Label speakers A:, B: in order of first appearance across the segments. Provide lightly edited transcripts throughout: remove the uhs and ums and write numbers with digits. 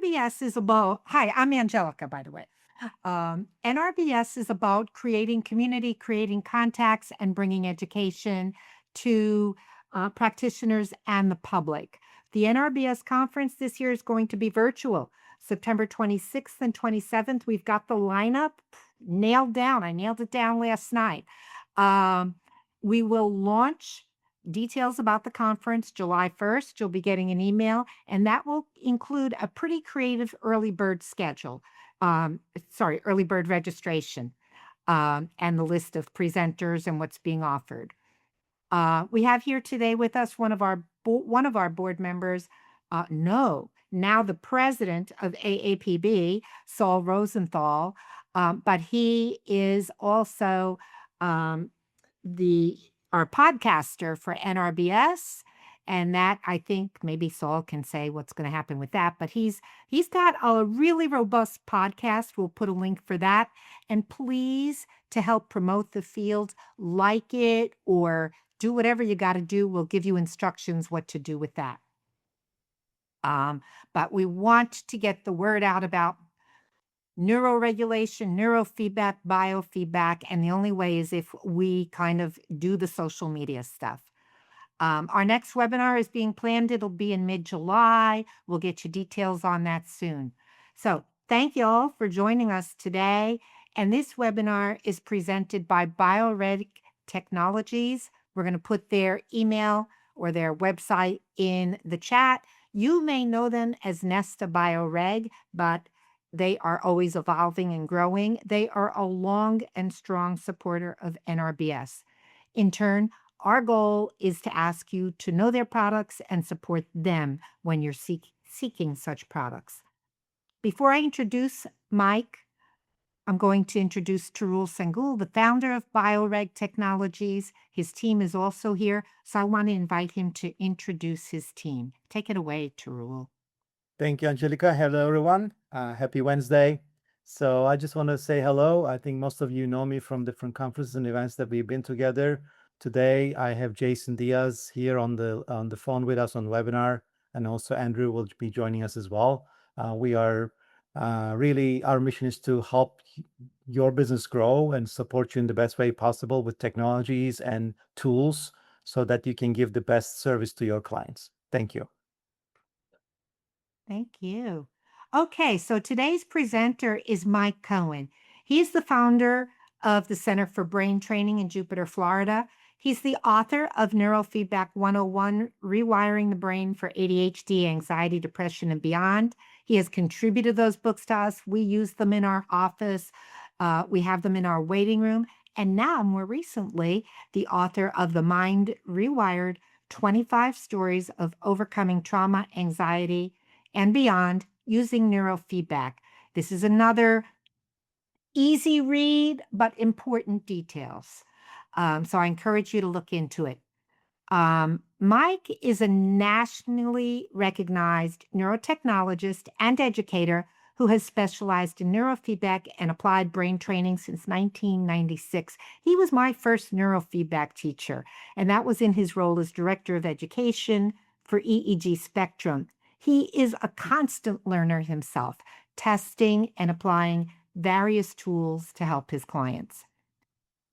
A: NRBS is about, hi, I'm Angelica, by the way. NRBS is about creating community, creating contacts, and bringing education to practitioners and the public. The NRBS conference this year is going to be virtual, September 26th and 27th. We've got the lineup nailed down. I nailed it down last night. We will launch details about the conference July 1st. You'll be getting an email, and that will include a pretty creative early bird schedule. Early bird registration, and the list of presenters and what's being offered. We have here today with us one of our board members, now the president of AAPB, Saul Rosenthal, but he is also our podcaster for NRBS. And that, I think maybe Saul can say what's going to happen with that. But he's got a really robust podcast. We'll put a link for that. And please, to help promote the field, like it or do whatever you got to do. We'll give you instructions what to do with that. But we want to get the word out about neuroregulation, neurofeedback, biofeedback. And the only way is if we kind of do the social media stuff. Our next webinar is being planned. It'll be in mid-July. We'll get you details on that soon. So thank you all for joining us today. And this webinar is presented by BioReg Technologies. We're going to put their email or their website in the chat. You may know them as Nesta BioReg, but they are always evolving and growing. They are a long and strong supporter of NRBS. In turn, our goal is to ask you to know their products and support them when you're seeking such products. Before I introduce Mike, I'm going to introduce Tarul Sengul, the founder of BioReg Technologies. His team is also here, so I want to invite him to introduce his team. Take it away, Tarul.
B: Thank you, Angelica. Hello, everyone. Happy Wednesday. So I just want to say hello. I think most of you know me from different conferences and events that we've been together. Today, I have Jason Diaz here on the phone with us on webinar, and also Andrew will be joining us as well. We are really, our mission is to help your business grow and support you in the best way possible with technologies and tools so that you can give the best service to your clients. Thank you.
A: Thank you. Okay, so today's presenter is Mike Cohen. He's the founder of the Center for Brain Training in Jupiter, Florida. He's the author of Neurofeedback 101, Rewiring the Brain for ADHD, Anxiety, Depression, and Beyond. He has contributed those books to us. We use them in our office. We have them in our waiting room. And now, more recently, the author of The Mind Rewired, 25 Stories of Overcoming Trauma, Anxiety, and Beyond using neurofeedback. This is another easy read, but important details. So I encourage you to look into it. Mike is a nationally recognized neurotechnologist and educator who has specialized in neurofeedback and applied brain training since 1996. He was my first neurofeedback teacher, and that was in his role as Director of Education for EEG Spectrum. He is a constant learner himself, testing and applying various tools to help his clients.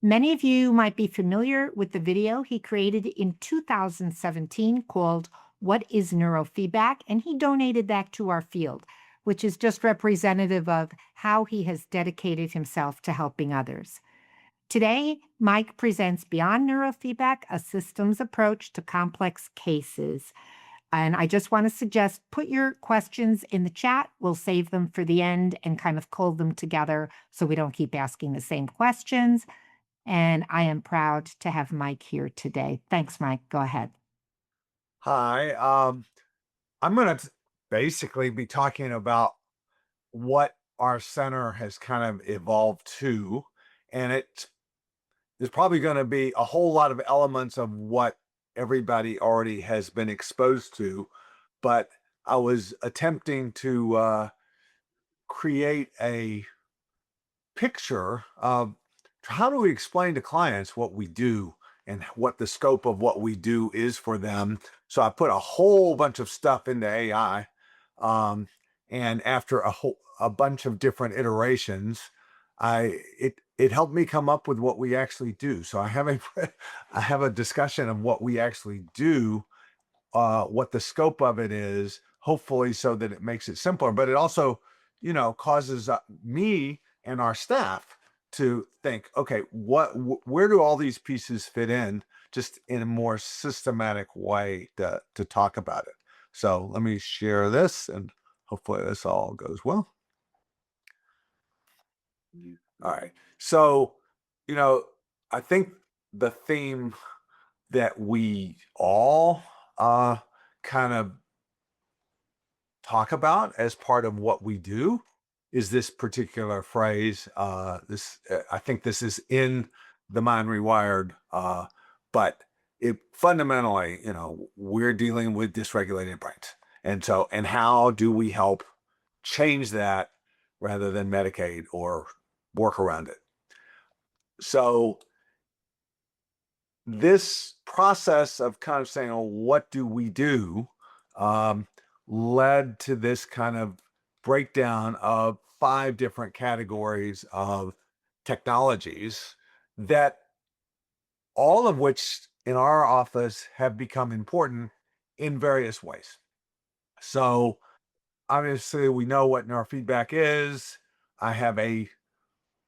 A: Many of you might be familiar with the video he created in 2017 called What is Neurofeedback? And he donated that to our field, which is just representative of how he has dedicated himself to helping others. Today, Mike presents Beyond Neurofeedback, a systems approach to complex cases. And I just want to suggest, put your questions in the chat. We'll save them for the end and kind of cull them together so we don't keep asking the same questions. And I am proud to have Mike here today. Thanks, Mike. Go ahead.
C: Hi. I'm going to basically be talking about what our center has kind of evolved to. And there's probably going to be a whole lot of elements of what everybody already has been exposed to. But I was attempting to create a picture of how do we explain to clients what we do and what the scope of what we do is for them. So I put a whole bunch of stuff into AI. And after a bunch of different iterations, it helped me come up with what we actually do. So I have a I have a discussion of what we actually do, what the scope of it is, hopefully so that it makes it simpler. But it also, causes me and our staff to think, okay, where do all these pieces fit in, just in a more systematic way to talk about it. So let me share this, and hopefully this all goes well. All right. So, you know, I think the theme that we all kind of talk about as part of what we do is this particular phrase. I think this is in the Mind Rewired, but it fundamentally, we're dealing with dysregulated brains, and how do we help change that rather than medicate or work around it? So this process of kind of saying, oh, what do we do, led to this kind of breakdown of 5 different categories of technologies, that all of which in our office have become important in various ways. So obviously we know what neurofeedback is. I have a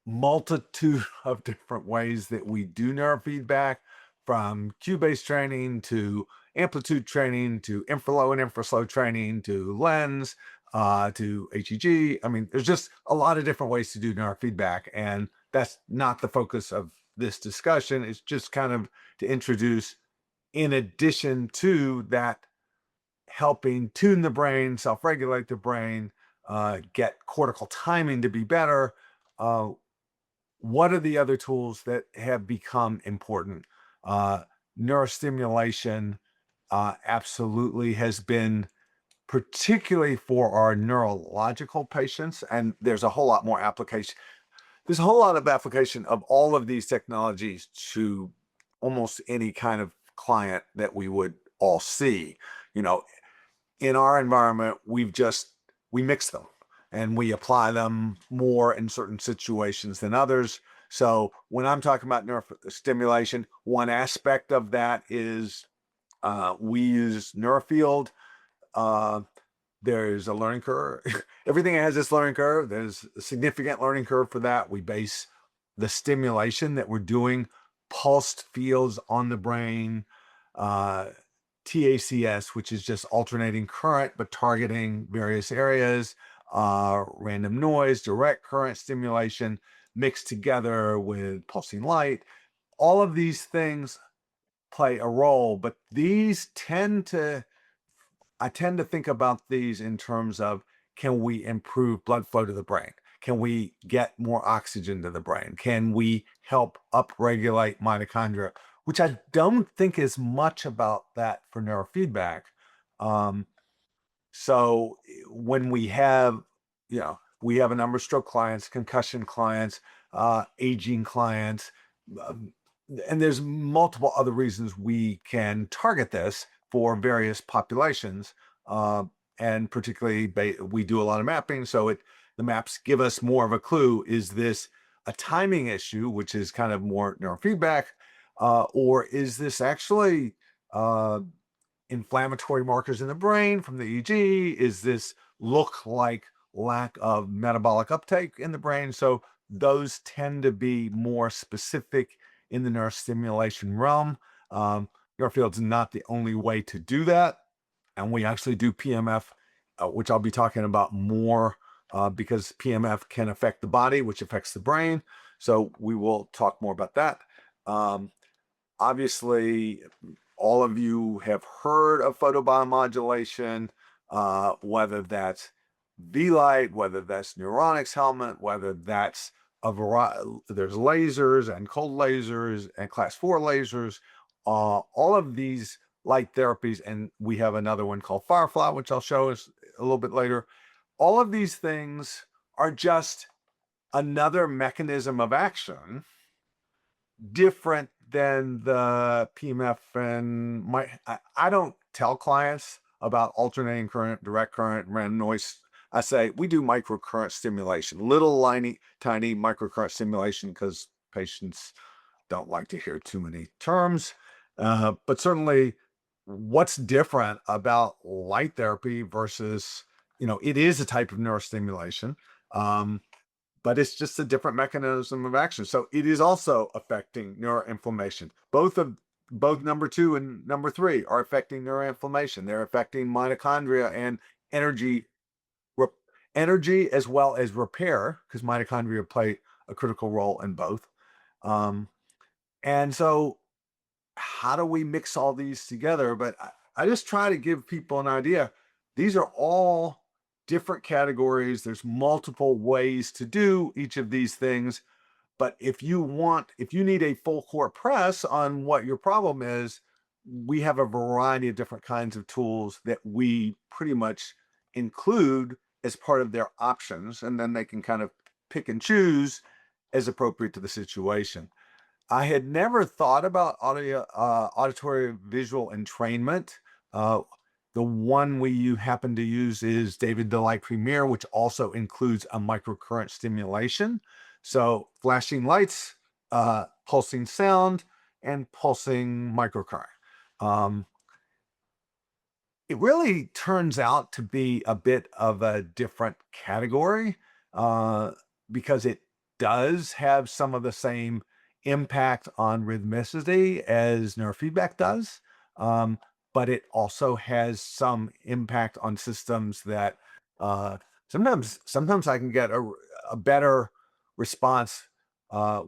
C: multitude of different ways that we do neurofeedback, from cue-based training to amplitude training to infralow and infraslow training to lens, to HEG. I mean, there's just a lot of different ways to do neurofeedback, and that's not the focus of this discussion. It's just kind of to introduce, in addition to that, helping tune the brain, self-regulate the brain, get cortical timing to be better. What are the other tools that have become important? Neurostimulation absolutely has been, particularly for our neurological patients, and there's a whole lot more application. There's a whole lot of application of all of these technologies to almost any kind of client that we would all see. In our environment, we mix them and we apply them more in certain situations than others. So when I'm talking about neurostimulation, one aspect of that is we use Neurofield. There's a learning curve. Everything has this learning curve. There's a significant learning curve for that. We base the stimulation that we're doing, pulsed fields on the brain, TACS, which is just alternating current, but targeting various areas, random noise, direct current stimulation mixed together with pulsing light. All of these things play a role, but I tend to think about these in terms of, can we improve blood flow to the brain? Can we get more oxygen to the brain? Can we help upregulate mitochondria? Which I don't think is much about that for neurofeedback. So when we have a number of stroke clients, concussion clients, aging clients, and there's multiple other reasons we can target this for various populations. And particularly, we do a lot of mapping, so the maps give us more of a clue. Is this a timing issue, which is kind of more neurofeedback, or is this actually inflammatory markers in the brain from the EEG? Is this look like lack of metabolic uptake in the brain? So those tend to be more specific in the neurostimulation realm. Neurofield's not the only way to do that. And we actually do PMF, which I'll be talking about more, because PMF can affect the body, which affects the brain. So we will talk more about that. Obviously, all of you have heard of photobiomodulation, whether that's V-Light, whether that's Neuronics helmet, whether that's a variety. There's lasers and cold lasers and class 4 lasers, all of these light therapies, and we have another one called Firefly, which I'll show us a little bit later. All of these things are just another mechanism of action, different than the PMF. And I don't tell clients about alternating current, direct current, random noise. I say we do microcurrent stimulation, little tiny microcurrent stimulation, because patients don't like to hear too many terms. But certainly, what's different about light therapy versus, it is a type of neurostimulation, but it's just a different mechanism of action. So it is also affecting neuroinflammation. Both number 2 and number 3 are affecting neuroinflammation. They're affecting mitochondria and energy, energy as well as repair, because mitochondria play a critical role in both. And so, how do we mix all these together? But I just try to give people an idea. These are all different categories. There's multiple ways to do each of these things. But if you need a full court press on what your problem is, we have a variety of different kinds of tools that we pretty much include as part of their options. And then they can kind of pick and choose as appropriate to the situation. I had never thought about auditory visual entrainment. The one you happen to use is David Delight Premier, which also includes a microcurrent stimulation. So flashing lights, pulsing sound, and pulsing microcurrent. It really turns out to be a bit of a different category, because it does have some of the same impact on rhythmicity as neurofeedback does. But it also has some impact on systems that sometimes I can get a better response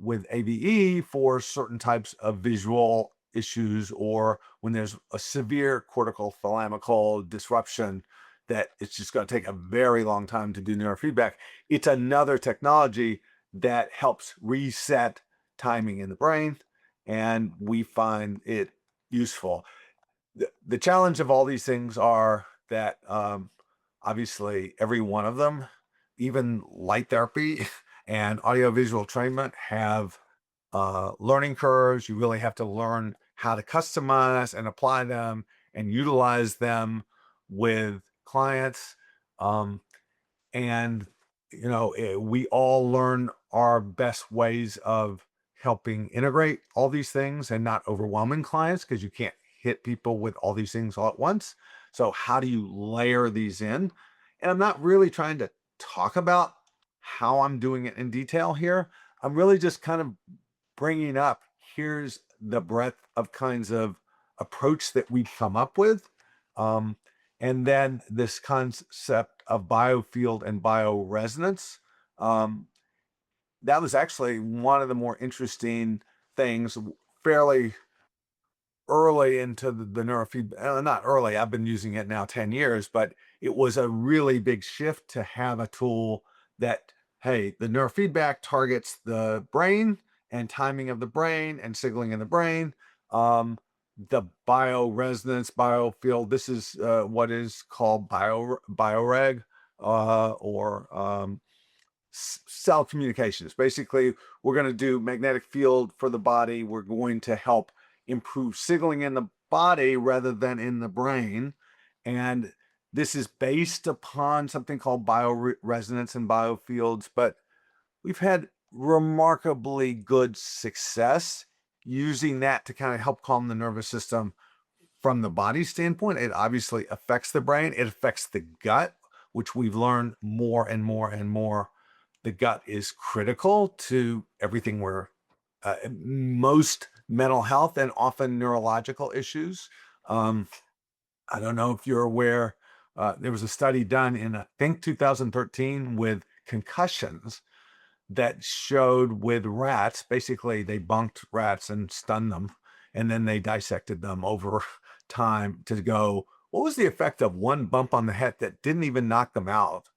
C: with AVE for certain types of visual issues, or when there's a severe cortical thalamical disruption that it's just going to take a very long time to do neurofeedback. It's another technology that helps reset timing in the brain, and we find it useful. The challenge of all these things are that obviously every one of them, even light therapy and audiovisual treatment, have learning curves. You really have to learn how to customize and apply them and utilize them with clients. And we all learn our best ways of helping integrate all these things and not overwhelming clients, because you can't hit people with all these things all at once. So how do you layer these in? And I'm not really trying to talk about how I'm doing it in detail here. I'm really just kind of bringing up, here's the breadth of kinds of approach that we come up with. And then this concept of biofield and bioresonance. That was actually one of the more interesting things fairly early into the neurofeedback. Not early, I've been using it now 10 years, but it was a really big shift to have a tool that, hey, the neurofeedback targets the brain and timing of the brain and signaling in the brain. The bioresonance, biofield, this is what is called bioreg, or cell communications. Basically, we're going to do magnetic field for the body. We're going to help improve signaling in the body rather than in the brain. And this is based upon something called bioresonance and biofields, but we've had remarkably good success using that to kind of help calm the nervous system from the body standpoint. It obviously affects the brain. It affects the gut, which we've learned more and more and more. The gut is critical to everything most mental health and often neurological issues. I don't know if you're aware, there was a study done in, I think, 2013 with concussions that showed with rats. Basically, they bunked rats and stunned them, and then they dissected them over time to go, what was the effect of one bump on the head that didn't even knock them out?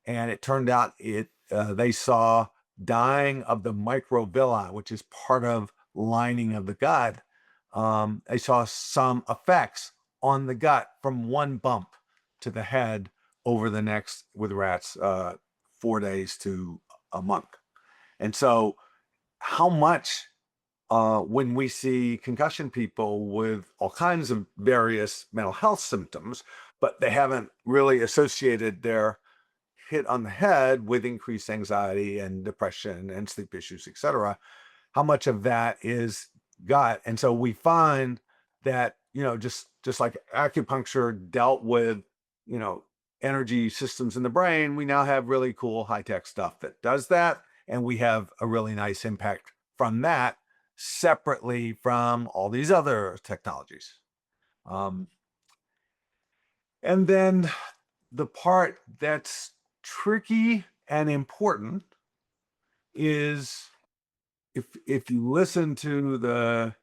C: And it turned out they saw dying of the microvilli, which is part of lining of the gut. They saw some effects on the gut from one bump to the head over the next, with rats, 4 days to a month. And so how much, when we see concussion people with all kinds of various mental health symptoms, but they haven't really associated their hit on the head with increased anxiety and depression and sleep issues, etc. How much of that is gut? And so we find that, just like acupuncture dealt with, energy systems in the brain, we now have really cool high-tech stuff that does that. And we have a really nice impact from that separately from all these other technologies. And then the part that's tricky and important is if you listen to the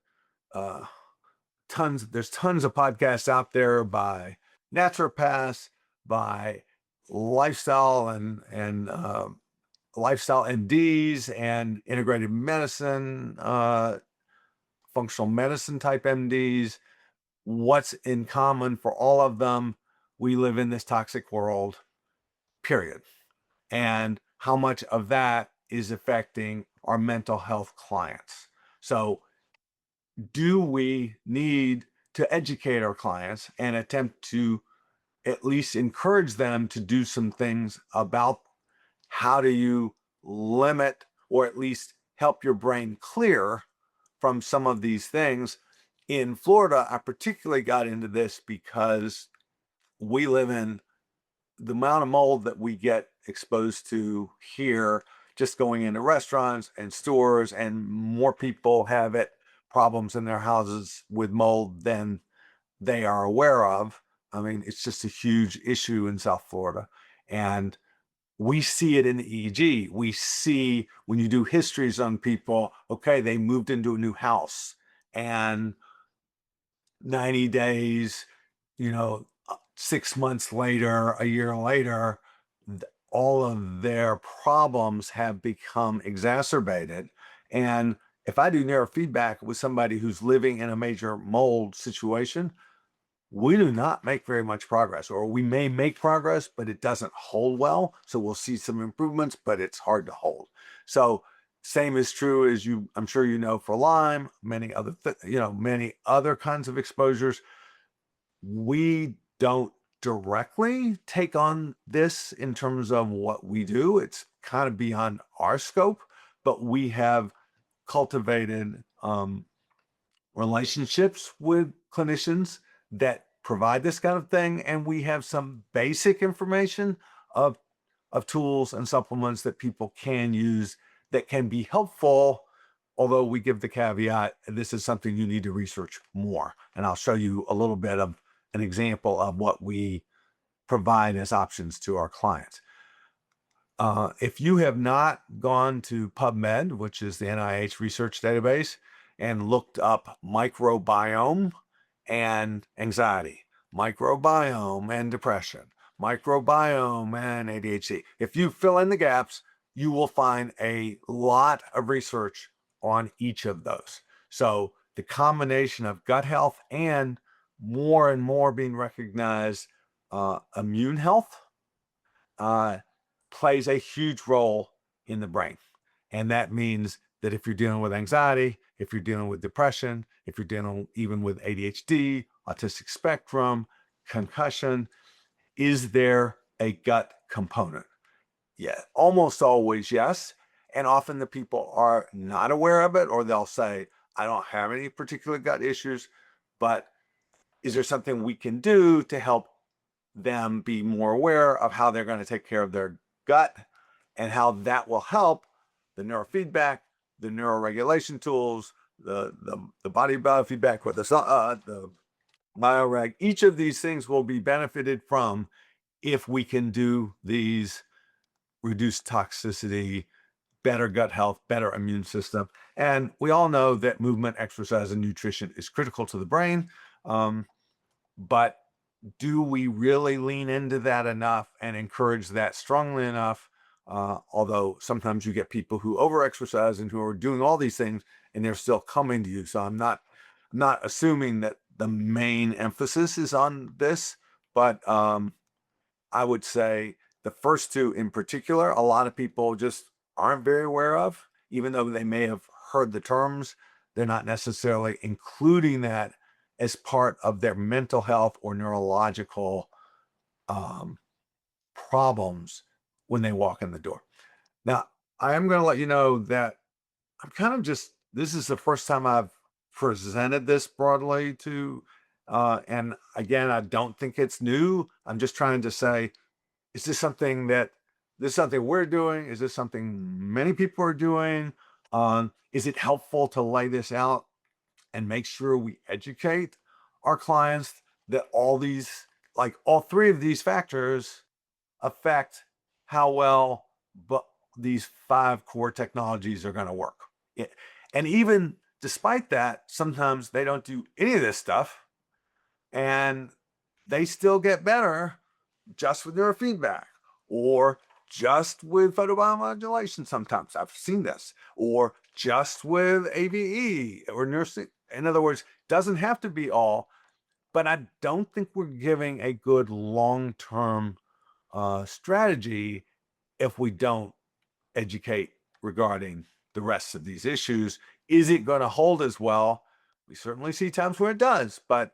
C: there's tons of podcasts out there by naturopaths, by lifestyle and lifestyle MDs and integrated medicine, functional medicine type MDs. What's in common for all of them? We live in this toxic world, period. And how much of that is affecting our mental health clients. So do we need to educate our clients and attempt to at least encourage them to do some things about how do you limit or at least help your brain clear from some of these things? In Florida, I particularly got into this because we live in the amount of mold that we get exposed to here, just going into restaurants and stores, and more people have problems in their houses with mold than they are aware of. I mean, it's just a huge issue in South Florida. And we see it in the EEG. We see when you do histories on people, okay, they moved into a new house and 90 days, 6 months later, a year later, all of their problems have become exacerbated. And if I do neurofeedback with somebody who's living in a major mold situation, we do not make very much progress, or we may make progress, but it doesn't hold well. So we'll see some improvements, but it's hard to hold. So same is true as I'm sure for Lyme, many other kinds of exposures. We don't directly take on this in terms of what we do. It's kind of beyond our scope, but we have cultivated relationships with clinicians that provide this kind of thing, and we have some basic information of tools and supplements that people can use that can be helpful, although we give the caveat, this is something you need to research more. And I'll show you a little bit of an example of what we provide as options to our clients. If you have not gone to PubMed, which is the NIH research database, and looked up microbiome and anxiety, microbiome and depression, microbiome and ADHD, if you fill in the gaps, you will find a lot of research on each of those. So the combination of gut health and more being recognized immune health plays a huge role in the brain. And that means that if you're dealing with anxiety, if you're dealing with depression, if you're dealing even with ADHD, autistic spectrum, concussion, is there a gut component? Yeah, almost always yes. And often the people are not aware of it, or they'll say, I don't have any particular gut issues, but is there something we can do to help them be more aware of how they're going to take care of their gut and how that will help the neurofeedback, the neuroregulation tools, the body biofeedback, or the bioreg. Each of these things will be benefited from if we can do these reduced toxicity, better gut health, better immune system. And we all know that movement, exercise, and nutrition is critical to the brain. But do we really lean into that enough and encourage that strongly enough? Although sometimes you get people who over-exercise and who are doing all these things and they're still coming to you. So I'm not assuming that the main emphasis is on this, but I would say the first two in particular, a lot of people just aren't very aware of, even though they may have heard the terms. They're not necessarily including that as part of their mental health or neurological problems when they walk in the door. Now, I am going to let you know that I'm kind of just, this is the first time I've presented this broadly to, and again, I don't think it's new. I'm just trying to say, is this something we're doing? Is this something many people are doing? Is it helpful to lay this out and make sure we educate our clients that all three of these factors affect how well but these 5 core technologies are going to work. And even despite that, sometimes they don't do any of this stuff and they still get better just with neurofeedback or just with photobiomodulation. Sometimes I've seen this, or just with AVE or nursing. In other words, doesn't have to be all, but I don't think we're giving a good long-term strategy if we don't educate regarding the rest of these issues. Is it going to hold as well? We certainly see times where it does, but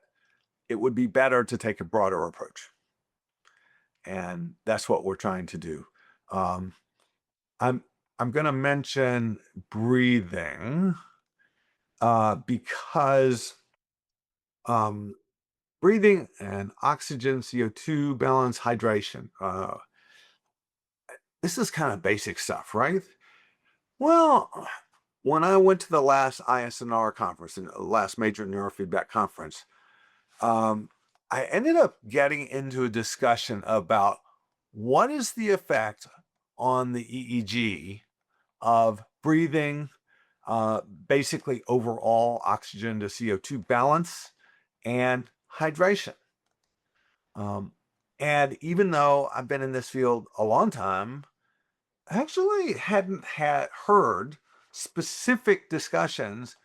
C: it would be better to take a broader approach. And that's what we're trying to do. I'm going to mention breathing because breathing and oxygen, CO2 balance, hydration. This is kind of basic stuff, right? Well, when I went to the last ISNR conference, the last major neurofeedback conference, I ended up getting into a discussion about what is the effect on the EEG of breathing, basically overall oxygen to CO2 balance and hydration. And even though I've been in this field a long time, I actually hadn't heard specific discussions.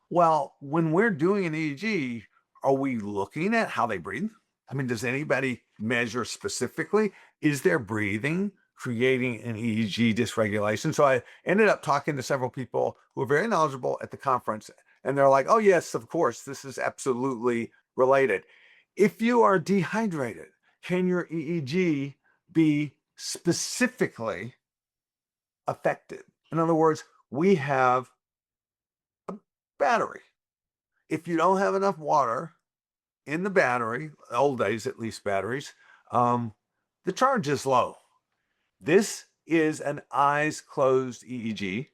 C: Well, when we're doing an EEG, are we looking at how they breathe? I mean, does anybody measure specifically? Is their breathing creating an EEG dysregulation? So I ended up talking to several people who were very knowledgeable at the conference, and they're like, oh, yes, of course, this is absolutely related. If you are dehydrated, can your EEG be specifically affected? In other words, we have a battery. If you don't have enough water in the battery, old days at least batteries, the charge is low. This is an eyes closed EEG,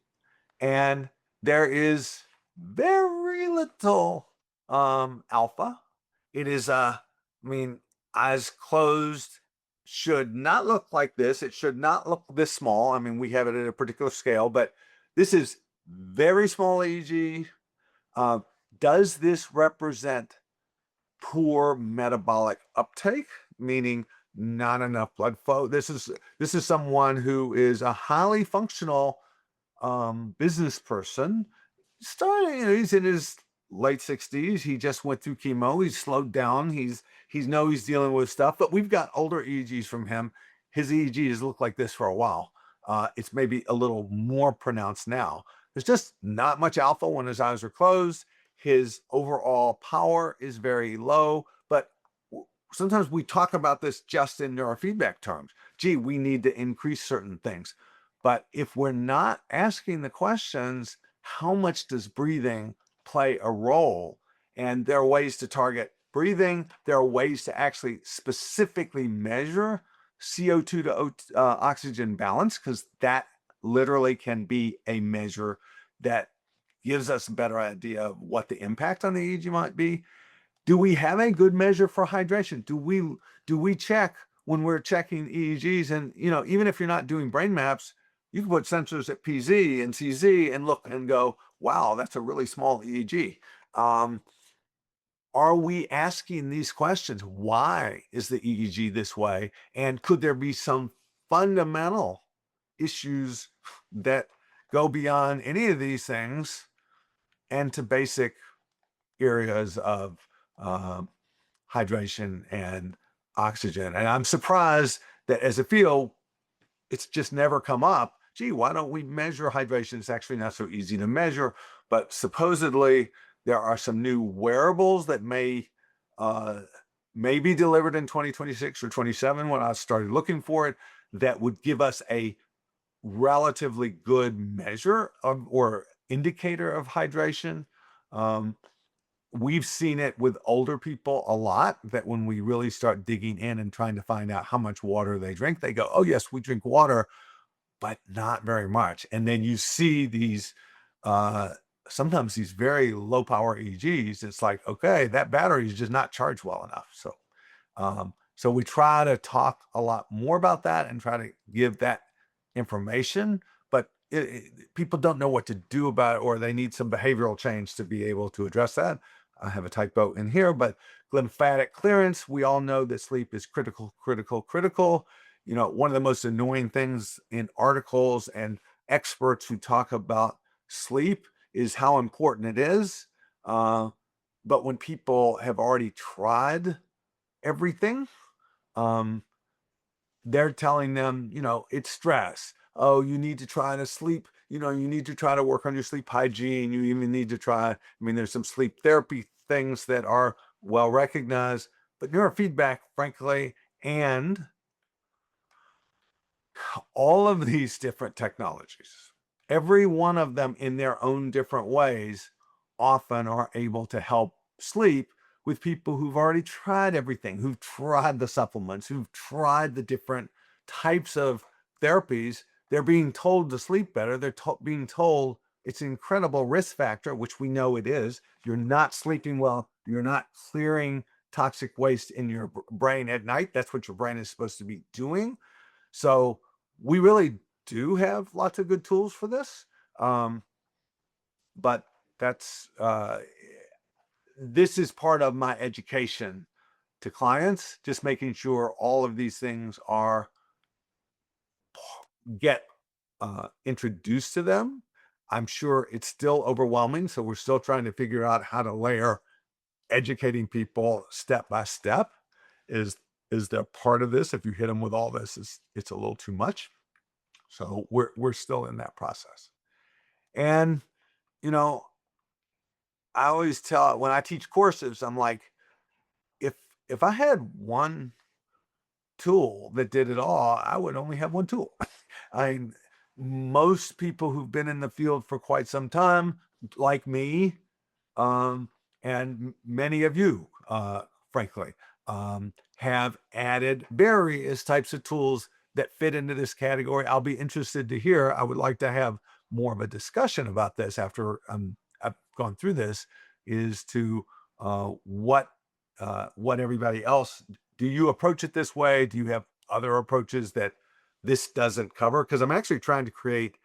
C: and there is very little alpha. It is eyes closed should not look like this. It should not look this small. I mean, we have it at a particular scale, but this is very small EEG. Does this represent poor metabolic uptake, meaning not enough blood flow? This is someone who is a highly functional business person. He's in his late 60s. He just went through chemo. He's slowed down. He's dealing with stuff, but we've got older EEGs from him. His EEGs look like this for a while. It's maybe a little more pronounced now. There's just not much alpha when his eyes are closed. His overall power is very low, but sometimes we talk about this just in neurofeedback terms. Gee, we need to increase certain things. But if we're not asking the questions, how much does breathing play a role? And there are ways to target breathing. There are ways to actually specifically measure CO2 to oxygen balance, because that literally can be a measure that gives us a better idea of what the impact on the EEG might be. Do we have a good measure for hydration? Do we check when we're checking EEGs? And even if you're not doing brain maps, you can put sensors at PZ and CZ and look and go, wow, that's a really small EEG. Are we asking these questions? Why is the EEG this way? And could there be some fundamental issues that go beyond any of these things and to basic areas of hydration and oxygen? And I'm surprised that as a field, it's just never come up. Gee, why don't we measure hydration? It's actually not so easy to measure, but supposedly there are some new wearables that may be delivered in 2026 or 27 when I started looking for it, that would give us a relatively good measure of or indicator of hydration. We've seen it with older people a lot, that when we really start digging in and trying to find out how much water they drink, they go, oh yes, we drink water, but not very much. And then you see these uh sometimes these very low power EEGs. It's like, okay, that battery is just not charged well enough. So we try to talk a lot more about that and try to give that information, but people don't know what to do about it, or they need some behavioral change to be able to address that. I have a typo in here, but lymphatic clearance, we all know that sleep is critical, critical, critical. You know, one of the most annoying things in articles and experts who talk about sleep is how important it is. But when people have already tried everything, um, they're telling them, you know, it's stress. Oh, you need to try to sleep, you know, you need to try to work on your sleep hygiene. You even need to try, I mean, there's some sleep therapy things that are well recognized, but neurofeedback, frankly, and all of these different technologies, every one of them in their own different ways, often are able to help sleep with people who've already tried everything, who've tried the supplements, who've tried the different types of therapies. They're being told to sleep better. They're being told it's an incredible risk factor, which we know it is. You're not sleeping well. You're not clearing toxic waste in your brain at night. That's what your brain is supposed to be doing. So we really do have lots of good tools for this. But that's this is part of my education to clients, just making sure all of these things are get introduced to them. I'm sure it's still overwhelming, so we're still trying to figure out how to layer educating people step by step. Is there part of this? If you hit them with all this, it's a little too much. So we're still in that process. And you know, I always tell when I teach courses, I'm like, if if I had one tool that did it all, I would only have one tool. I Most people who've been in the field for quite some time, like me, um, and many of you, frankly, have added various types of tools that fit into this category. I'll be interested to hear. I would like to have more of a discussion about this after I've gone through this. Is to what everybody else, do you approach it this way? Do you have other approaches that this doesn't cover? Because I'm actually trying to create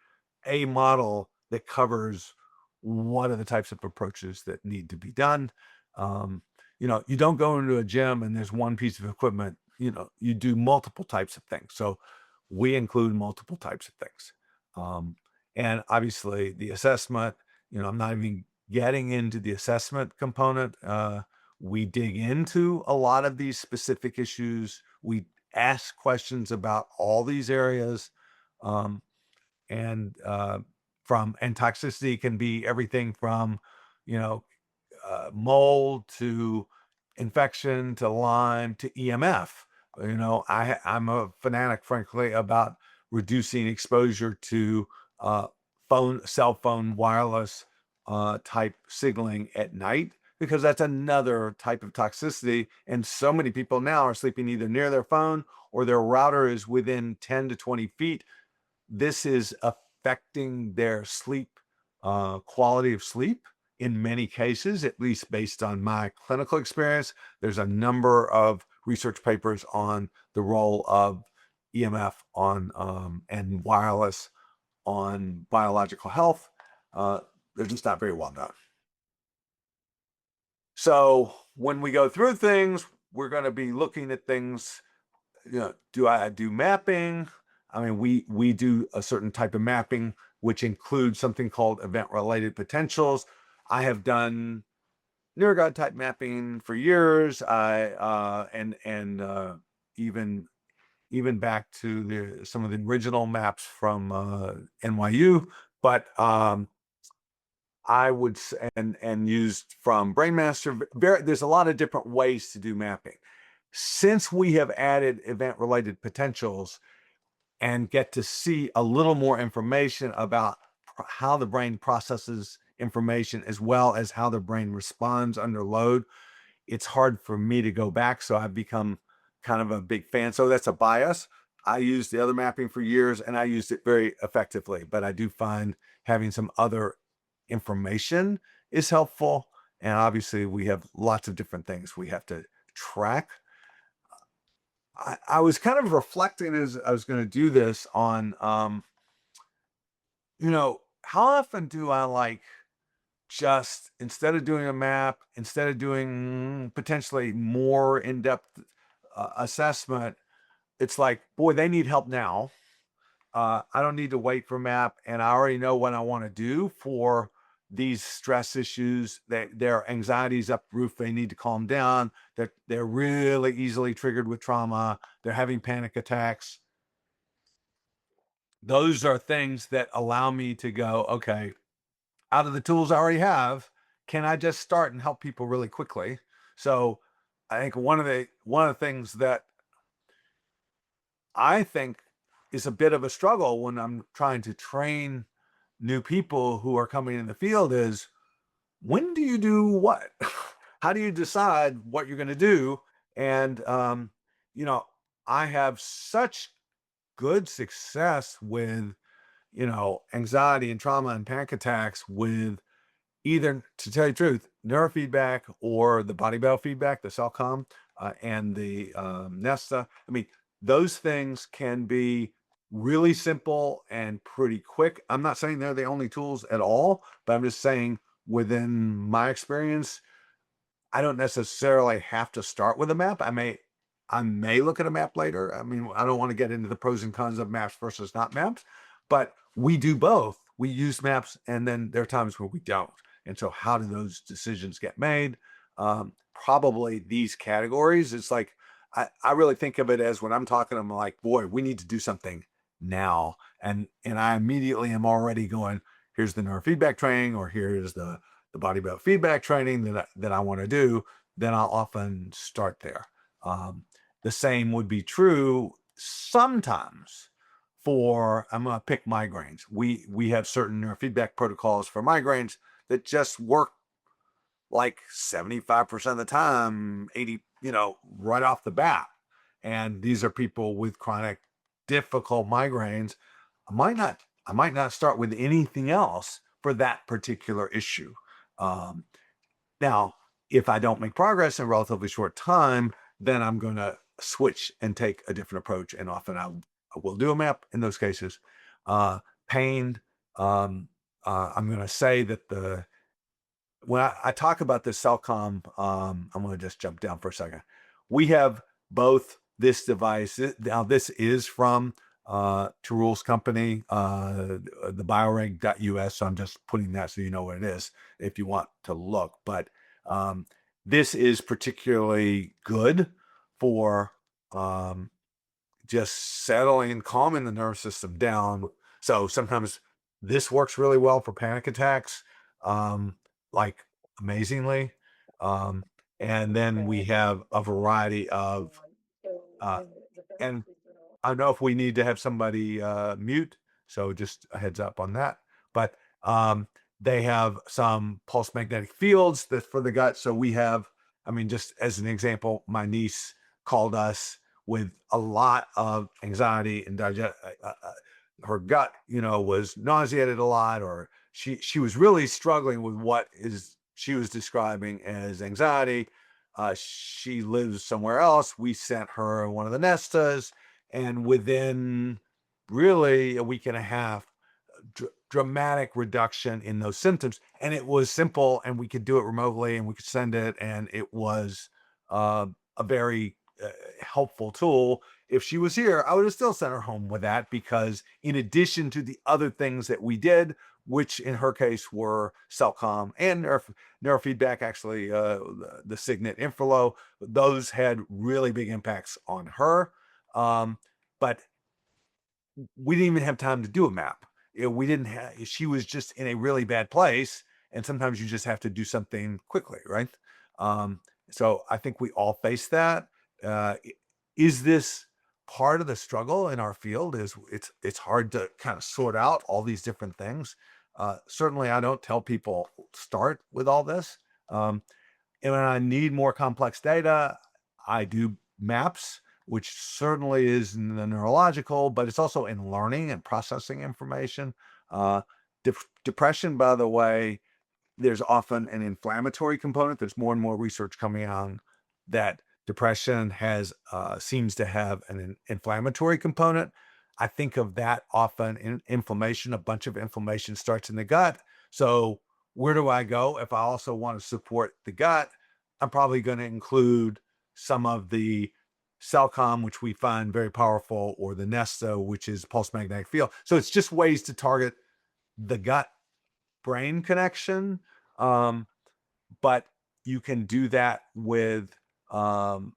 C: a model that covers what are the types of approaches that need to be done. You know, you don't go into a gym and there's one piece of equipment. You know, you do multiple types of things. So we include multiple types of things. And obviously the assessment, you know, I'm not even getting into the assessment component. We dig into a lot of these specific issues. We ask questions about all these areas. And toxicity can be everything from, you know, mold to infection to Lyme to EMF. You know, I'm a fanatic, frankly, about reducing exposure to cell phone, wireless type signaling at night, because that's another type of toxicity. And so many people now are sleeping either near their phone or their router is within 10 to 20 feet. This is affecting their sleep, quality of sleep in many cases, at least based on my clinical experience. There's a number of research papers on the role of EMF on and wireless on biological health. They're just not very well known. So when we go through things, we're going to be looking at things. You know, do I do mapping? I mean, we do a certain type of mapping, which includes something called event-related potentials. I have done neurogod type mapping for years. Even back to some of the original maps from NYU, but I would and used from Brainmaster. There's a lot of different ways to do mapping. Since we have added event-related potentials, and get to see a little more information about how the brain processes information as well as how the brain responds under load, it's hard for me to go back. So I've become kind of a big fan. So that's a bias. I used the other mapping for years and I used it very effectively, but I do find having some other information is helpful. And obviously, we have lots of different things we have to track. I was kind of reflecting as I was going to do this on, how often do I like just instead of doing a map, instead of doing potentially more in-depth assessment, it's like, boy, they need help now. I don't need to wait for map, and I already know what I want to do for these stress issues. Their anxiety's up the roof. They need to calm down. They're really easily triggered with trauma. They're having panic attacks. Those are things that allow me to go, okay, out of the tools I already have, can I just start and help people really quickly? So I think one of the things that I think is a bit of a struggle when I'm trying to train new people who are coming in the field is, when do you do what? How do you decide what you're going to do? And you know, I have such good success with anxiety and trauma and panic attacks with either, to tell you the truth, neurofeedback or the body biofeedback, the CellCom, and the Nesta. I mean, those things can be really simple and pretty quick. I'm not saying they're the only tools at all, but I'm just saying within my experience, I don't necessarily have to start with a map. I may look at a map later. I mean, I don't want to get into the pros and cons of maps versus not maps, but we do both. We use maps, and then there are times where we don't. And so, how do those decisions get made? Probably these categories. It's like I really think of it as when I'm talking, I'm like, boy, we need to do something now, and I immediately am already going, here's the neurofeedback training, or here's the body biofeedback training that I want to do. Then I'll often start there. Um, the same would be true sometimes for, I'm going to pick migraines. We have certain neurofeedback protocols for migraines that just work like 75% of the time, 80, right off the bat. And these are people with chronic difficult migraines. I might not start with anything else for that particular issue. Um, Now, if I don't make progress in a relatively short time, then I'm going to switch and take a different approach. And often I will do a map in those cases. Pain, I'm going to say that when I talk about this CellCom, I'm going to just jump down for a second. We have both this device. Now, this is from Tarul's company, the bioreg.us. So I'm just putting that so you know what it is if you want to look. But this is particularly good for just settling and calming the nervous system down. So sometimes this works really well for panic attacks, like amazingly. Um, and then we have a variety of, uh, and I don't know if we need to have somebody mute, so just a heads up on that. But they have some pulse magnetic fields that's for the gut. So we have, I mean, just as an example, my niece called us with a lot of anxiety and her gut, was nauseated a lot, or she was really struggling with what is she was describing as anxiety. She lives somewhere else. We sent her one of the Nestas, and within really a week and a half, dramatic reduction in those symptoms. And it was simple, and we could do it remotely, and we could send it, and it was a very helpful tool. If she was here, I would have still sent her home with that, because in addition to the other things that we did, which in her case were CellCom and neurofeedback, actually the Signet Infralow, those had really big impacts on her. But we didn't even have time to do a map. We didn't have, she was just in a really bad place. And sometimes you just have to do something quickly, right? So I think we all face that. Is this part of the struggle in our field is it's hard to kind of sort out all these different things. Certainly, I don't tell people start with all this. Um, and when I need more complex data, I do maps, which certainly is in the neurological, but it's also in learning and processing information. Uh, Depression, by the way, there's often an inflammatory component. There's more and more research coming on that depression has seems to have an inflammatory component. I think of that often in inflammation. A bunch of inflammation starts in the gut. So where do I go if I also want to support the gut? I'm probably going to include some of the Cellcom, which we find very powerful, or the Nesta, which is pulse magnetic field. So it's just ways to target the gut brain connection. Um, but you can do that with um,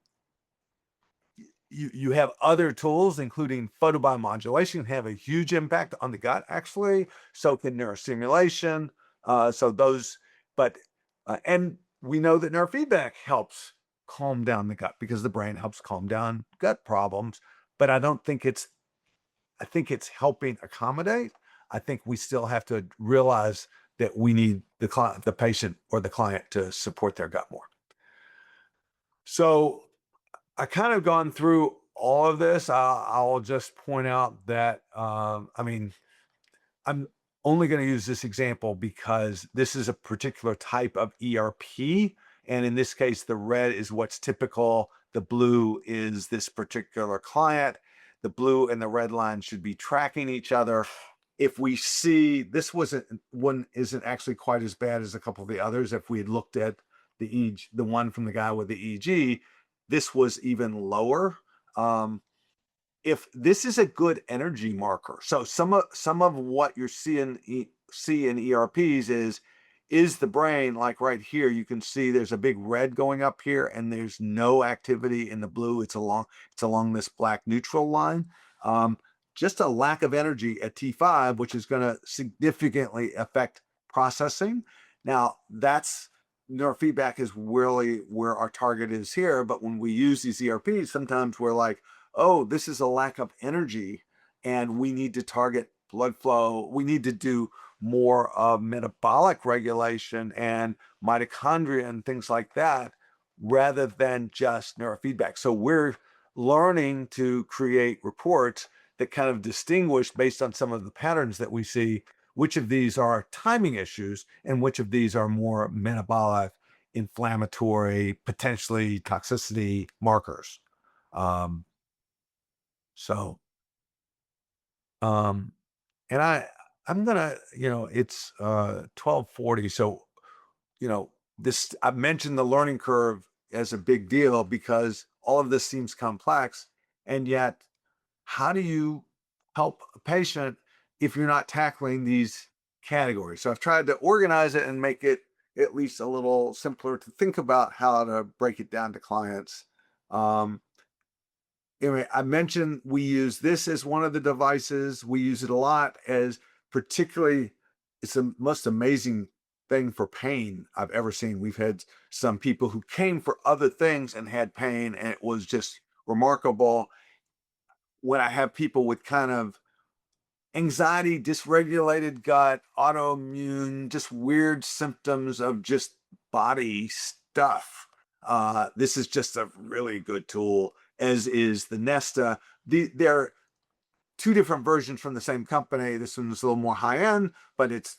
C: you have other tools, including photobiomodulation, have a huge impact on the gut, actually. So can neurostimulation. So those, but and we know that neurofeedback helps calm down the gut because the brain helps calm down gut problems. But I don't think it's I think it's helping accommodate. I think we still have to realize that we need the patient or the client to support their gut more. So I kind of gone through all of this. I'll just point out that I mean, I'm only going to use this example because this is a particular type of ERP, and in this case, the red is what's typical. The blue is this particular client. The blue and the red line should be tracking each other. If we see this one isn't actually quite as bad as a couple of the others. If we had looked at the one from the guy with the EEG, this was even lower. If this is a good energy marker, so some of what you're see in ERPs is the brain, like right here, you can see there's a big red going up here, and there's no activity in the blue. It's along this black neutral line. Just a lack of energy at T5, which is going to significantly affect processing. Now, that's neurofeedback is really where our target is here. But when we use these ERPs, sometimes we're like, oh, this is a lack of energy, and we need to target blood flow. We need to do more of metabolic regulation and mitochondria and things like that, rather than just neurofeedback. So we're learning to create reports that kind of distinguish based on some of the patterns that we see, which of these are timing issues and which of these are more metabolic, inflammatory, potentially toxicity markers. Um, so, um, and I'm gonna, it's 12:40. So, this I've mentioned the learning curve as a big deal because all of this seems complex, and yet how do you help a patient if you're not tackling these categories? So I've tried to organize it and make it at least a little simpler to think about how to break it down to clients. Um, Anyway, I mentioned we use this as one of the devices. We use it a lot as particularly, it's the most amazing thing for pain I've ever seen. We've had some people who came for other things and had pain, and it was just remarkable. When I have people with kind of anxiety, dysregulated gut, autoimmune, just weird symptoms of just body stuff. This is just a really good tool, as is the Nesta. They're two different versions from the same company. This one's a little more high end, but it's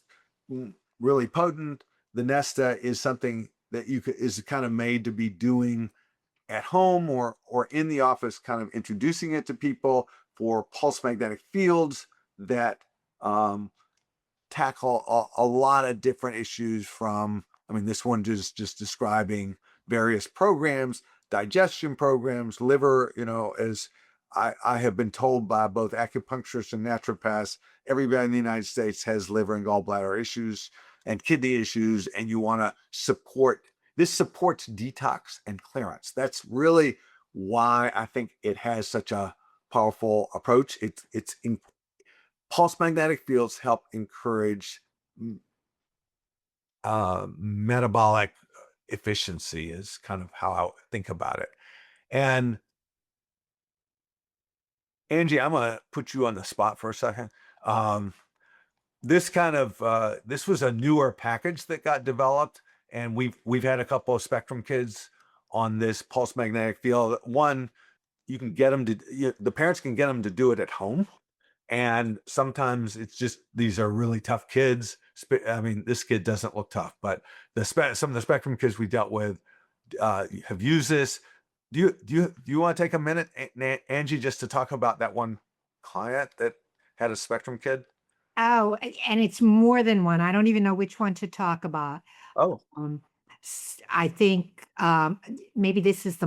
C: really potent. The Nesta is something that is kind of made to be doing at home or in the office, kind of introducing it to people for pulse magnetic fields that tackle a lot of different issues from, I mean, this one just describing various programs, digestion programs, liver, as I have been told by both acupuncturists and naturopaths, everybody in the United States has liver and gallbladder issues and kidney issues, and you want to this supports detox and clearance. That's really why I think it has such a powerful approach. Pulse magnetic fields help encourage metabolic efficiency is kind of how I think about it. And Angie, I'm gonna put you on the spot for a second. Um, this was a newer package that got developed, and we've had a couple of Spectrum kids on this pulse magnetic field. One, you can get them to the parents can get them to do it at home, and sometimes it's just these are really tough kids. I mean, this kid doesn't look tough, but some of the Spectrum kids we dealt with have used this. Do you want to take a minute, Angie, just to talk about that one client that had a Spectrum kid?
A: Oh, and it's more than one. I don't even know which one to talk about.
C: Oh,
A: Um, I think maybe this is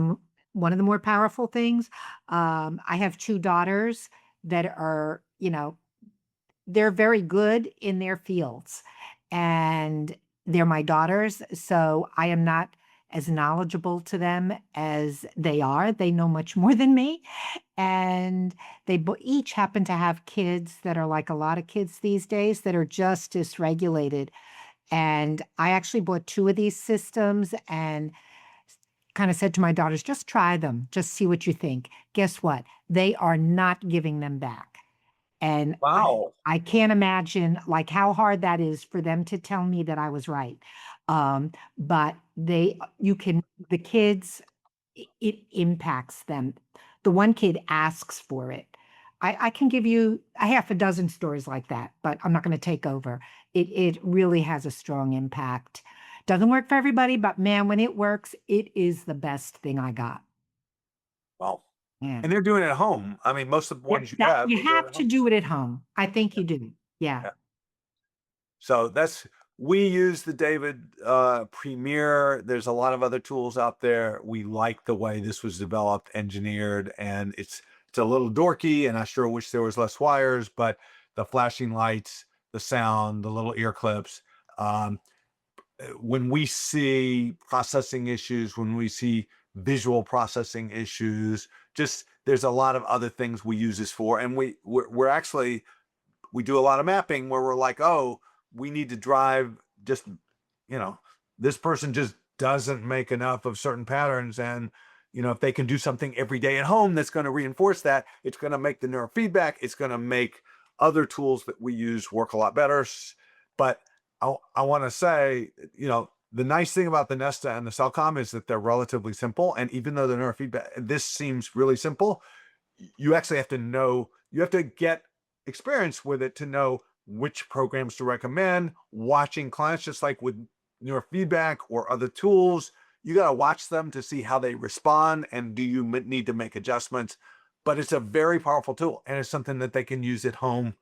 A: one of the more powerful things. I have two daughters that are, they're very good in their fields, and they're my daughters. So I am not as knowledgeable to them as they are. They know much more than me. And they each happen to have kids that are like a lot of kids these days that are just dysregulated. And I actually bought two of these systems and kind of said to my daughters, just try them, just see what you think. Guess what? They are not giving them back. And
C: wow.
A: I can't imagine like how hard that is for them to tell me that I was right. But the kids, it impacts them. The one kid asks for it. I can give you a half a dozen stories like that, but I'm not going to take over. It really has a strong impact. Doesn't work for everybody, but man, when it works, it is the best thing I got.
C: Wow.
A: Yeah.
C: And they're doing it at home. I mean, most of the
A: Yeah,
C: ones you
A: that
C: have
A: you
C: are doing it
A: have
C: at
A: to
C: home.
A: do it at home. I think you do. Yeah.
C: Yeah. So we use the David Premier. There's a lot of other tools out there. We like the way this was developed, engineered, and it's a little dorky, and I sure wish there was less wires, but the flashing lights, the sound, the little ear clips. Um, when we see processing issues, when we see visual processing issues, just there's a lot of other things we use this for, and we're actually we do a lot of mapping where we're like, oh, we need to drive just, you know, this person just doesn't make enough of certain patterns. And, if they can do something every day at home that's going to reinforce that, it's going to make the neurofeedback, it's going to make other tools that we use work a lot better. But I want to say, the nice thing about the Nesta and the Cellcom is that they're relatively simple. And even though the neurofeedback, this seems really simple, you actually have to know, you have to get experience with it to know which programs to recommend. Watching clients, just like with neurofeedback or other tools, you got to watch them to see how they respond and do you need to make adjustments. But it's a very powerful tool, and it's something that they can use at home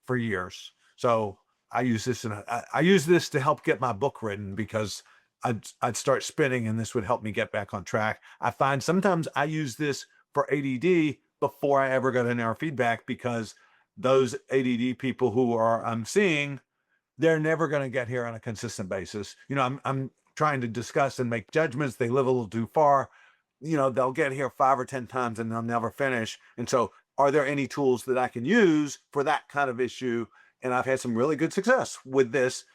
C: for years. So I use this, and I use this to help get my book written because I'd start spinning, and this would help me get back on track. I find sometimes I use this for ADD before I ever go to neurofeedback because those ADD people who I'm seeing, they're never going to get here on a consistent basis. I'm trying to discuss and make judgments. They live a little too far. They'll get here 5 or 10 times and they'll never finish. And so, are there any tools that I can use for that kind of issue? And I've had some really good success with this,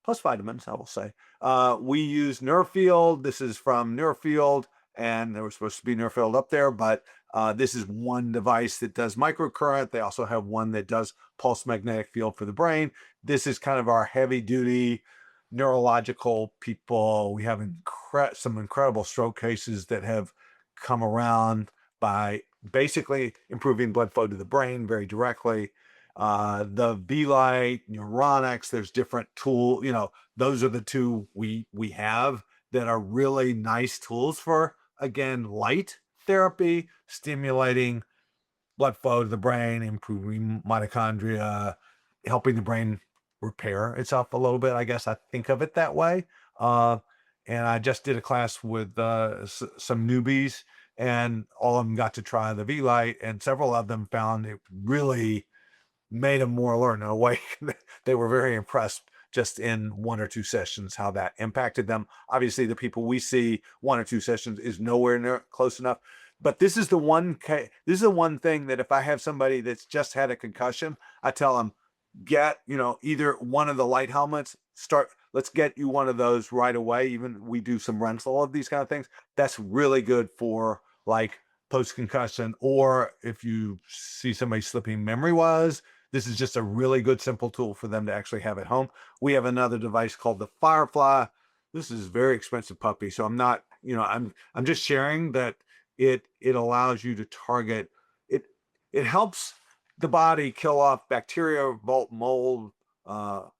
C: plus vitamins, I will say. We use Neurofield. This is from Neurofield, and there was supposed to be Neurofield up there, but this is one device that does microcurrent. They also have one that does pulse magnetic field for the brain. This is kind of our heavy duty neurological people. We have some incredible stroke cases that have come around by basically improving blood flow to the brain very directly. The V-Light, Neuronics, there's different tool, those are the two we have that are really nice tools for, again, light therapy, stimulating blood flow to the brain, improving mitochondria, helping the brain repair itself a little bit. I guess I think of it that way. And I just did a class with some newbies, and all of them got to try the V-Light, and several of them found it really made them more alert and awake. They were very impressed just in 1 or 2 sessions how that impacted them. Obviously, the people we see 1 or 2 sessions is nowhere near close enough. But this is the one thing that if I have somebody that's just had a concussion, I tell them, get either one of the light helmets. Let's get you one of those right away. Even we do some rental of these kind of things. That's really good for like post-concussion, or if you see somebody slipping memory-wise, this is just a really good simple tool for them to actually have at home. We have another device called the Firefly. This is a very expensive puppy, so I'm not, I'm just sharing that it allows you to target it. It helps the body kill off bacteria, mold,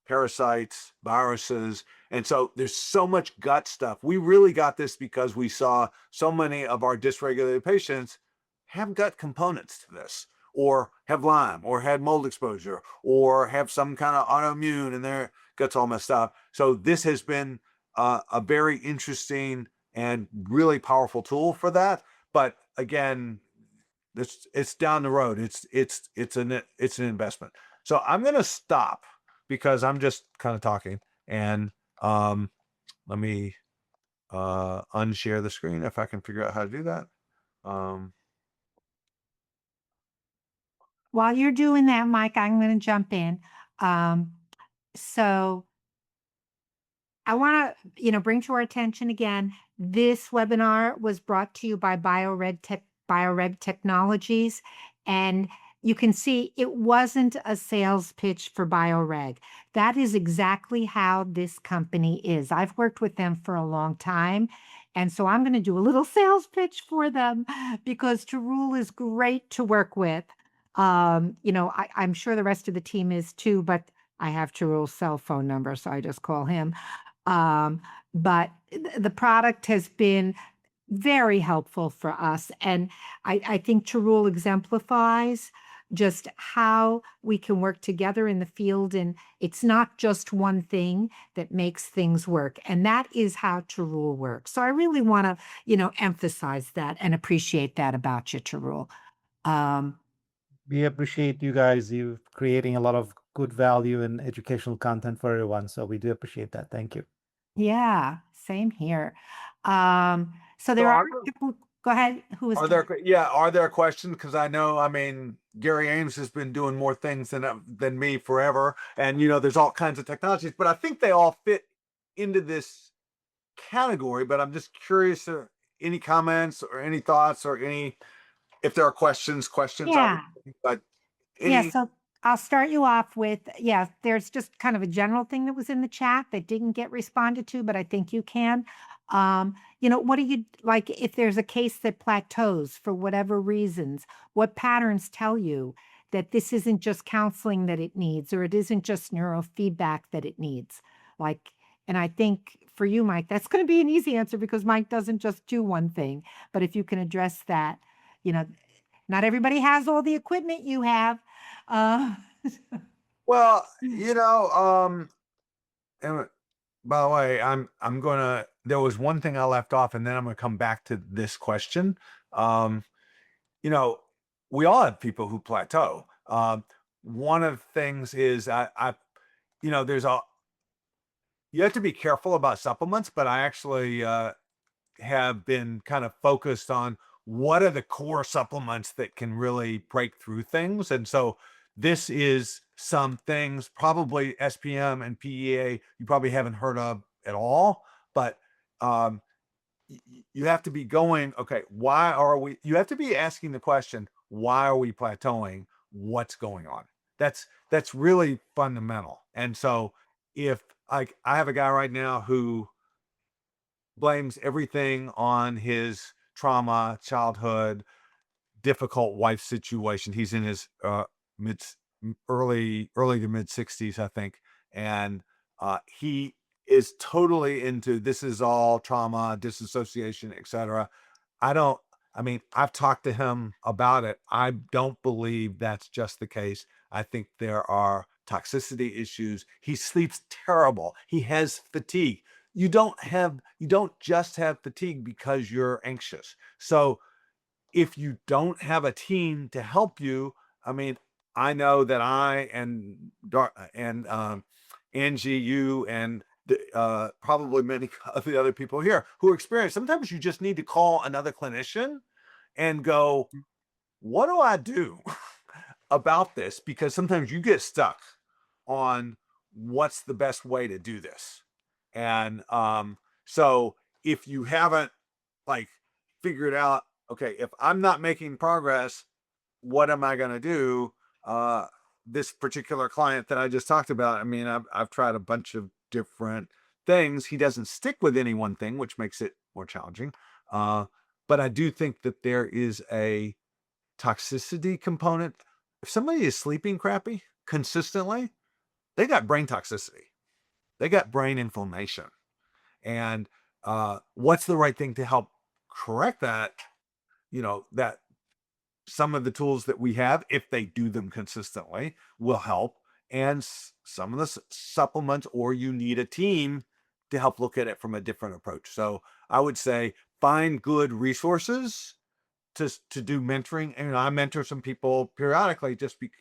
C: parasites, viruses. And so there's so much gut stuff. We really got this because we saw so many of our dysregulated patients have gut components to this, or have Lyme, or had mold exposure, or have some kind of autoimmune and their guts all messed up. So this has been a very interesting and really powerful tool for that. But again, it's down the road. It's an investment. So I'm going to stop because I'm just kind of talking, and let me unshare the screen if I can figure out how to do that.
A: While you're doing that, Mike, I'm going to jump in. So I want to, bring to our attention again, this webinar was brought to you by BioReg Technologies. And you can see it wasn't a sales pitch for BioReg. That is exactly how this company is. I've worked with them for a long time. And so I'm going to do a little sales pitch for them because Tarul is great to work with. I'm sure the rest of the team is too, but I have Tarul's cell phone number, so I just call him. But the product has been very helpful for us. And I think Tarul exemplifies just how we can work together in the field. And it's not just one thing that makes things work. And that is how Tarul works. So I really want to, emphasize that and appreciate that about you, Tarul.
B: We appreciate you guys. You creating a lot of good value and educational content for everyone. So we do appreciate that. Thank you.
A: Yeah, same here. So there are people. Go ahead. Who was
C: Are there questions? Because I know, Gary Ames has been doing more things than me forever, and there's all kinds of technologies, but I think they all fit into this category. But I'm just curious, any comments or any thoughts or if there are questions.
A: Yeah.
C: But
A: Yeah,
C: any.
A: so I'll start you off with, there's just kind of a general thing that was in the chat that didn't get responded to, but I think you can. What do you like if there's a case that plateaus for whatever reasons? What patterns tell you that this isn't just counseling that it needs, or it isn't just neurofeedback that it needs? And I think for you, Mike, that's going to be an easy answer because Mike doesn't just do one thing. But if you can address that, you know, not everybody has all the equipment you have. Uh,
C: Well, and by the way, I'm gonna. There was one thing I left off, and then I'm gonna come back to this question. Um, you know, we all have people who plateau. One of the things is there's you have to be careful about supplements, but I actually have been kind of focused on what are the core supplements that can really break through things. And so this is some things, probably SPM and PEA, you probably haven't heard of at all, but you have to be going, okay, you have to be asking the question, why are we plateauing? What's going on? That's really fundamental. And so if I have a guy right now who blames everything on his trauma, childhood, difficult wife situation. He's in his mid early to mid 60s, I think, and he is totally into this is all trauma, disassociation, etc. I've talked to him about it. I don't believe that's just the case. I think there are toxicity issues. He sleeps terrible. He has fatigue. You don't just have fatigue because you're anxious. So if you don't have a team to help you, I know that I and Angie, you, and probably many of the other people here who experience, sometimes you just need to call another clinician and go, what do I do about this? Because sometimes you get stuck on what's the best way to do this. And so if you haven't like figured out okay, if I'm not making progress, what am I going to do? This particular client that I just talked about, I mean, I've tried a bunch of different things. He doesn't stick with any one thing, which makes it more challenging. Uh, but I do think that there is a toxicity component. If somebody is sleeping crappy consistently, they got brain toxicity. They got brain inflammation. And what's the right thing to help correct that? That some of the tools that we have, if they do them consistently, will help. And some of the supplements, or you need a team to help look at it from a different approach. So I would say find good resources to do mentoring. And I mentor some people periodically,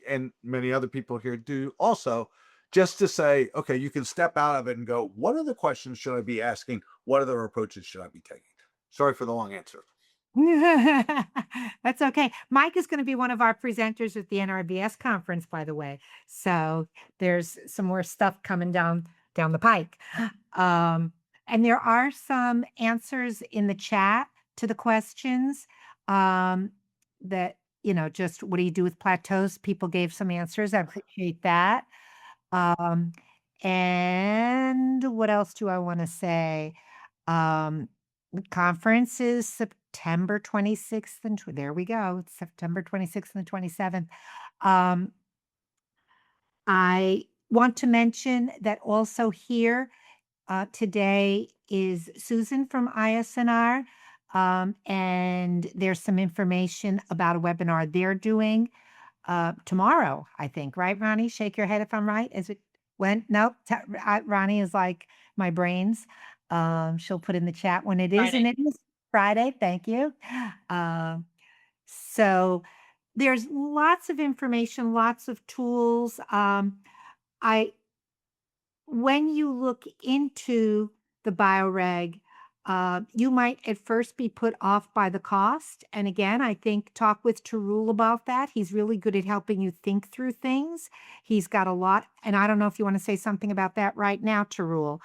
C: and many other people here do also, just to say, okay, you can step out of it and go, what are the questions should I be asking? What other approaches should I be taking? Sorry for the long answer.
A: That's okay. Mike is going to be one of our presenters at the NRBS conference, by the way. So there's some more stuff coming down the pike. And there are some answers in the chat to the questions that, just what do you do with plateaus? People gave some answers. I appreciate that. Um, and what else do I want to say? The conference is September 26th and there we go. It's September 26th and the 27th. I want to mention that also here today is Susan from ISNR. And there's some information about a webinar they're doing tomorrow, I think, right, Ronnie? Shake your head if I'm right. Is it when? Nope. Ronnie is like my brains. She'll put in the chat when it is, and it is Friday. Thank you. So there's lots of information, lots of tools. I when you look into the bioreg, you might at first be put off by the cost. And again, I think talk with Tarul about that. He's really good at helping you think through things. He's got a lot, and I don't know if you want to say something about that right now, Tarul,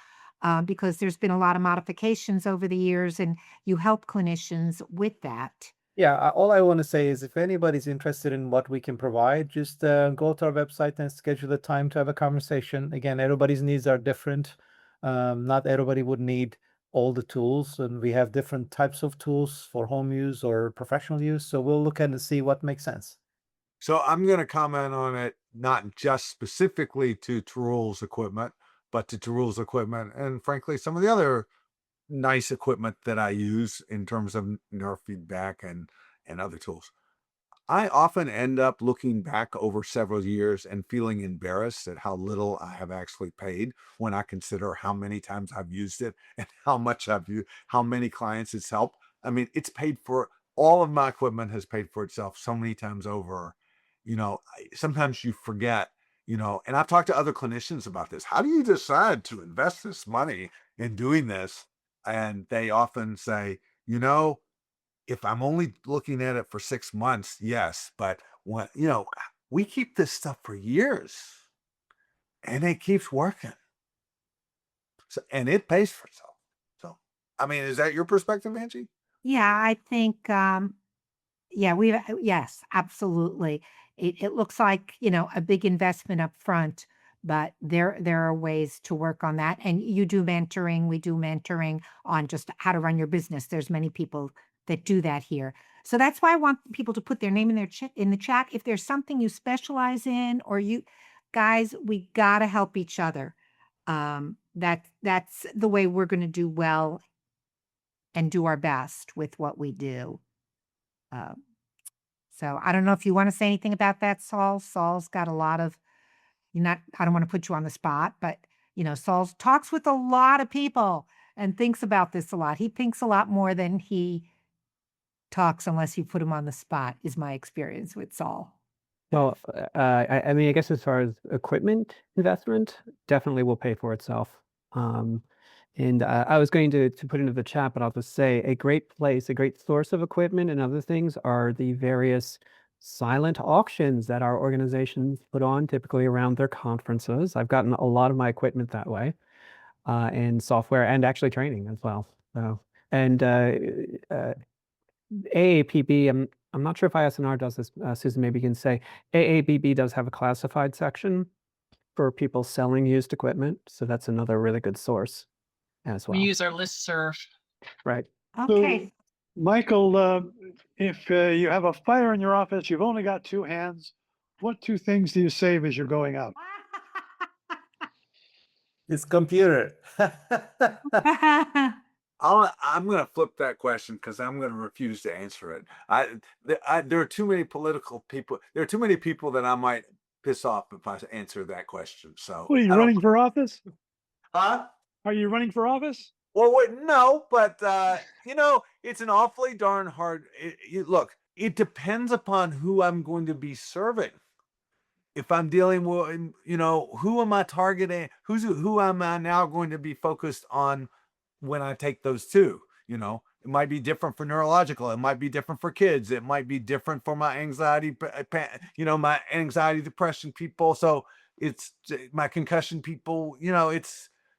A: because there's been a lot of modifications over the years, and you help clinicians with that.
B: Yeah, all I want to say is if anybody's interested in what we can provide, just go to our website and schedule a time to have a conversation. Again, everybody's needs are different. Not everybody would need all the tools, and we have different types of tools for home use or professional use. So we'll look at and see what makes sense.
C: So I'm going to comment on it, not just specifically to Tarul's equipment, but to Tarul's equipment and frankly, some of the other nice equipment that I use in terms of neurofeedback and other tools. I often end up looking back over several years and feeling embarrassed at how little I have actually paid when I consider how many times I've used it and how much I've used, how many clients it's helped. I mean, it's paid for, all of my equipment has paid for itself so many times over. Sometimes you forget, and I've talked to other clinicians about this. How do you decide to invest this money in doing this? And they often say, if I'm only looking at it for 6 months, yes, but we keep this stuff for years and it keeps working. So, and it pays for itself. So, I mean, is that your perspective, Angie?
A: Yeah, I think yeah, yes, absolutely. It looks like, a big investment up front, but there are ways to work on that. And you do mentoring, we do mentoring on just how to run your business. There's many people that do that here. So that's why I want people to put their name in in the chat. If there's something you specialize in, or you guys, we gotta help each other. That's the way we're going to do well and do our best with what we do. Uh, so I don't know if you want to say anything about that, Saul. Saul's got a lot of, I don't want to put you on the spot, but Saul talks with a lot of people and thinks about this a lot. He thinks a lot more than he talks unless you put him on the spot, is my experience with Saul.
D: Well, I mean, I guess as far as equipment investment, definitely will pay for itself. And I was going to put into the chat, but I'll just say a great place, a great source of equipment and other things are the various silent auctions that our organizations put on, typically around their conferences. I've gotten a lot of my equipment that way, and software and actually training as well. So, and AAPB, I'm not sure if ISNR does this. Susan maybe can say AABB does have a classified section for people selling used equipment, so that's another really good source as well.
E: We use our listserv.
D: Right.
A: Okay.
F: Michael, if you have a fire in your office, you've only got two hands. What two things do you save as you're going out?
B: It's computer.
C: I'm going to flip that question because I'm going to refuse to answer it. There are too many political people. There are too many people that I might piss off if I answer that question. So,
F: What, are you running for office?
C: Huh?
F: Are you running for office?
C: Well, wait, no, but it's an awfully darn hard. Look, it depends upon who I'm going to be serving. If I'm dealing with, who am I targeting? Who am I now going to be focused on when I take those two? It might be different for neurological. It might be different for kids. It might be different for my anxiety, my anxiety, depression people. So it's my concussion people.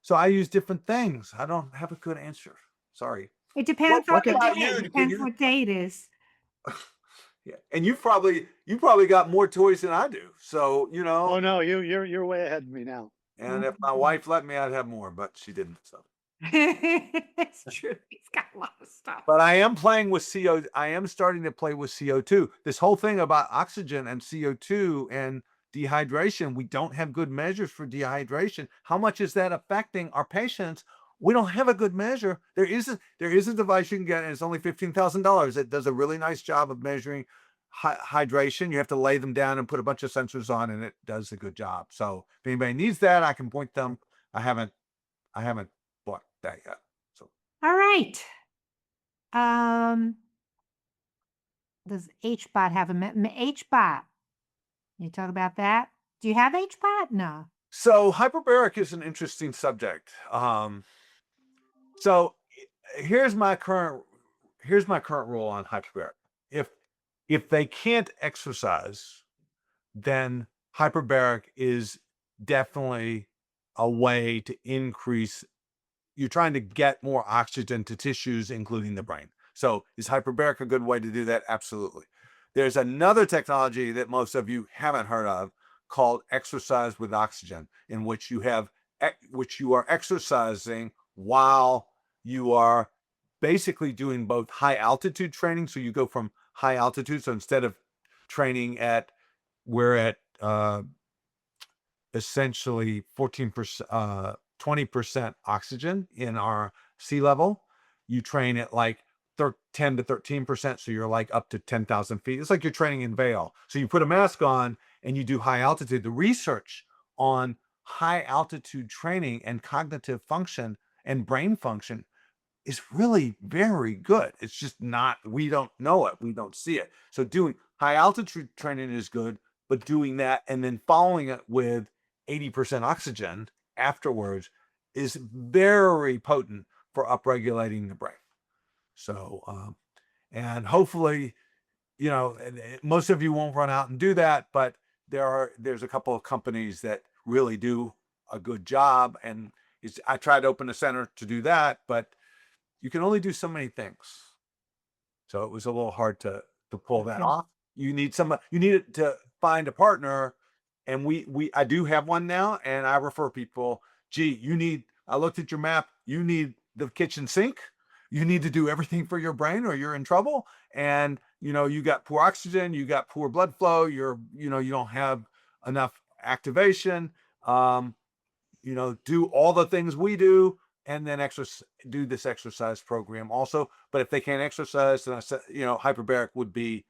C: So I use different things. I don't have a good answer. Sorry.
A: It depends
C: What
A: on the
C: about
A: day.
C: you?
A: It depends what day it is.
C: Yeah, and you probably got more toys than I do. So
F: Oh no, you're way ahead of me now.
C: And if my wife let me, I'd have more, but she didn't. So
A: It's true. He's got a lot of stuff.
C: But I am playing with CO. I am starting to play with CO2. This whole thing about oxygen and CO2 and dehydration, we don't have good measures for dehydration. How much is that affecting our patients? We don't have a good measure. There is a device you can get, and it's only $15,000. It does a really nice job of measuring hydration. You have to lay them down and put a bunch of sensors on, and it does a good job. So if anybody needs that, I can point them. I haven't bought that yet. So
A: All right. Does HBOT have a HBOT? You talk about that? Do you have HBOT? No.
C: So hyperbaric is an interesting subject. So here's my current rule on hyperbaric. If they can't exercise, then hyperbaric is definitely a way to increase. You're trying to get more oxygen to tissues, including the brain. So is hyperbaric a good way to do that? Absolutely. There's another technology that most of you haven't heard of called exercise with oxygen, in which you are exercising while you are basically doing both high altitude training. So you go from high altitude. So instead of training we're at essentially 14%, 20% oxygen in our sea level. You train at like 10 to 13%. So you're like up to 10,000 feet. It's like you're training in Vail. So you put a mask on and you do high altitude. The research on high altitude training and cognitive function and brain function is really very good. It's just we don't know it. We don't see it. So doing high altitude training is good, but doing that and then following it with 80% oxygen afterwards is very potent for upregulating the brain. So, and hopefully, most of you won't run out and do that, but there's a couple of companies that really do a good job. And I tried to open a center to do that, but you can only do so many things. So it was a little hard to pull that off. You need to find a partner. And I do have one now, and I refer people, I looked at your map, you need the kitchen sink. You need to do everything for your brain or you're in trouble. And, you got poor oxygen, you got poor blood flow, you don't have enough activation, do all the things we do, and then do this exercise program also. But if they can't exercise, then I said, hyperbaric would be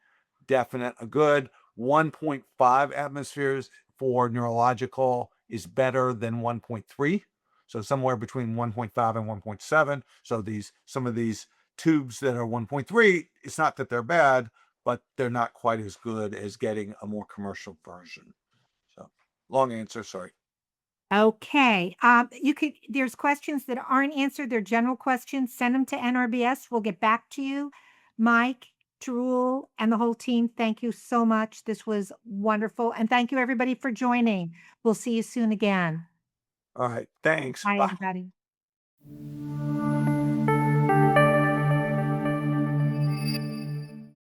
C: definite. A good 1.5 atmospheres for neurological is better than 1.3. So somewhere between 1.5 and 1.7. So some of these tubes that are 1.3, it's not that they're bad, but they're not quite as good as getting a more commercial version. So long answer, sorry.
A: Okay. There's questions that aren't answered. They're general questions. Send them to NRBS. We'll get back to you. Mike, Tarul, and the whole team, thank you so much. This was wonderful. And thank you everybody for joining. We'll see you soon again.
C: All right. Thanks.
A: Bye,
C: Bye.
A: everybody.